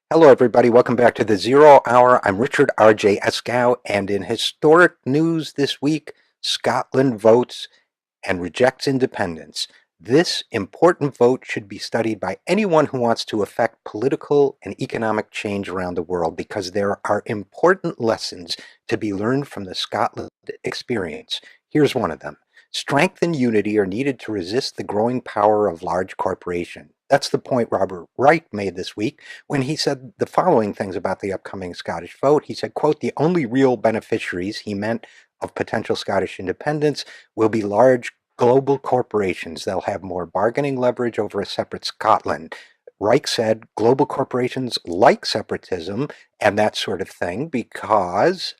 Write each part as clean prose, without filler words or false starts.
Hello, everybody. Welcome back to the Zero Hour. I'm Richard RJ Eskow, and in historic news this week, Scotland votes and rejects independence. This important vote should be studied by anyone who wants to affect political and economic change around the world because there are important lessons to be learned from the Scotland experience. Here's one of them. Strength and unity are needed to resist the growing power of large corporations. That's the point Robert Reich made this week when he said the following things about the upcoming Scottish vote. He said, quote, the only real beneficiaries, he meant, of potential Scottish independence will be large global corporations. They'll have more bargaining leverage over a separate Scotland. Reich said global corporations like separatism and that sort of thing because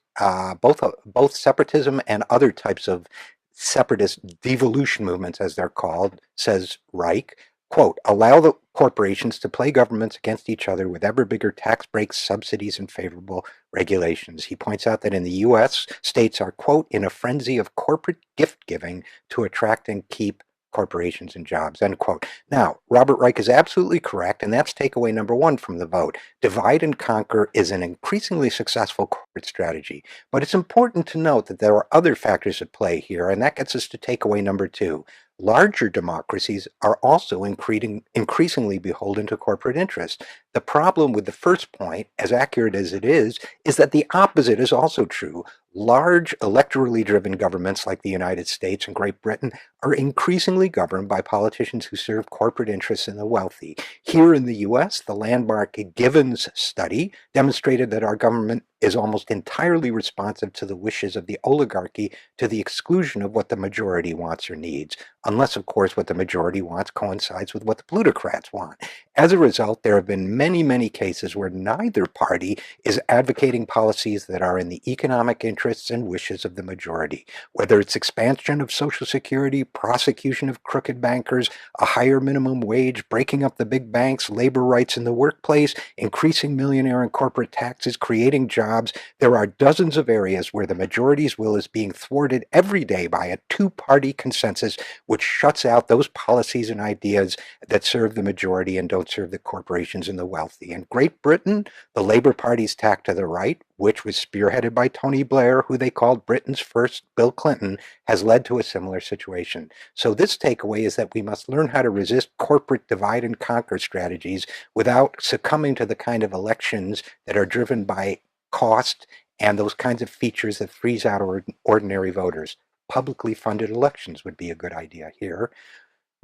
both separatism and other types of separatist devolution movements, as they're called, says Reich, quote, allow the corporations to play governments against each other with ever bigger tax breaks, subsidies, and favorable regulations. He points out that in the U.S., states are, quote, in a frenzy of corporate gift giving to attract and keep corporations and jobs, end quote. Now, Robert Reich is absolutely correct, and that's takeaway number one from the vote. Divide and conquer is an increasingly successful corporate strategy, but it's important to note that there are other factors at play here, and that gets us to takeaway number two. Larger democracies are also increasingly beholden to corporate interests. The problem with the first point, as accurate as it is that the opposite is also true. Large electorally driven governments like the United States and Great Britain are increasingly governed by politicians who serve corporate interests in the wealthy. Here in the US, the landmark Givens study demonstrated that our government is almost entirely responsive to the wishes of the oligarchy to the exclusion of what the majority wants or needs, unless, of course, what the majority wants coincides with what the plutocrats want. As a result, there have been many, many cases where neither party is advocating policies that are in the economic interests and wishes of the majority, whether it's expansion of Social Security, prosecution of crooked bankers, a higher minimum wage, breaking up the big banks, labor rights in the workplace, increasing millionaire and corporate taxes, creating jobs. There are dozens of areas where the majority's will is being thwarted every day by a two-party consensus which shuts out those policies and ideas that serve the majority and don't serve the corporations and the wealthy. In Great Britain, the Labour Party's tack to the right, which was spearheaded by Tony Blair, who they called Britain's first Bill Clinton, has led to a similar situation. So this takeaway is that we must learn how to resist corporate divide and conquer strategies without succumbing to the kind of elections that are driven by cost and those kinds of features that freeze out ordinary voters. Publicly funded elections would be a good idea here.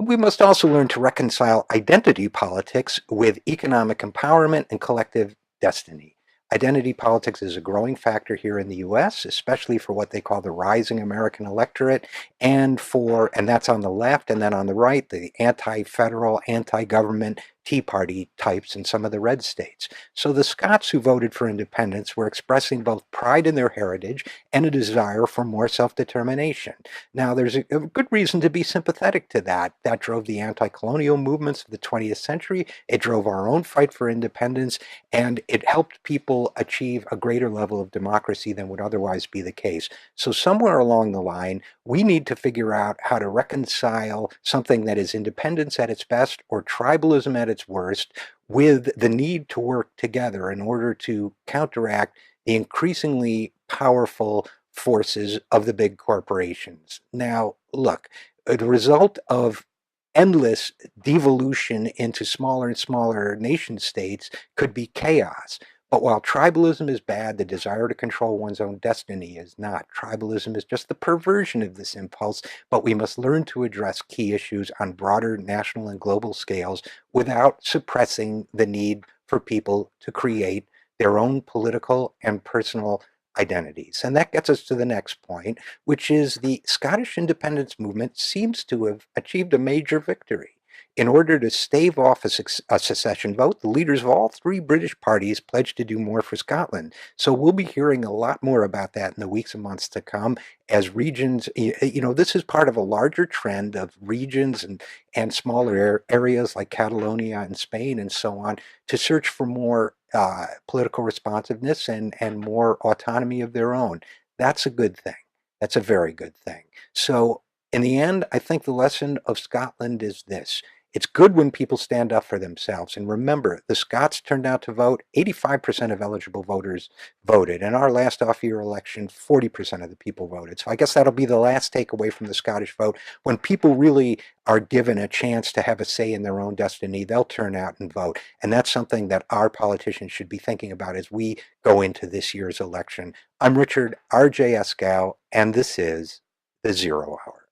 We must also learn to reconcile identity politics with economic empowerment and collective destiny. Identity politics is a growing factor here in the US, especially for what they call the rising American electorate, and that's on the left, and then on the right, the anti-federal, anti-government Tea Party types in some of the red states. So the Scots who voted for independence were expressing both pride in their heritage and a desire for more self-determination. Now, there's a good reason to be sympathetic to that. That drove the anti-colonial movements of the 20th century. It drove our own fight for independence, and it helped people achieve a greater level of democracy than would otherwise be the case. So somewhere along the line, we need to figure out how to reconcile something that is independence at its best or tribalism at its worst with the need to work together in order to counteract the increasingly powerful forces of the big corporations. Now, look, the result of endless devolution into smaller and smaller nation states could be chaos. But while tribalism is bad, the desire to control one's own destiny is not. Tribalism is just the perversion of this impulse, but we must learn to address key issues on broader national and global scales without suppressing the need for people to create their own political and personal identities. And that gets us to the next point, which is the Scottish independence movement seems to have achieved a major victory. In order to stave off a secession vote, the leaders of all three British parties pledged to do more for Scotland. So we'll be hearing a lot more about that in the weeks and months to come as regions, this is part of a larger trend of regions and smaller areas like Catalonia and Spain and so on to search for more political responsiveness and more autonomy of their own. That's a good thing. That's a very good thing. So in the end, I think the lesson of Scotland is this. It's good when people stand up for themselves. And remember, the Scots turned out to vote. 85% of eligible voters voted. In our last off-year election, 40% of the people voted. So I guess that'll be the last takeaway from the Scottish vote. When people really are given a chance to have a say in their own destiny, they'll turn out and vote. And that's something that our politicians should be thinking about as we go into this year's election. I'm Richard RJ Eskow, and this is the Zero Hour.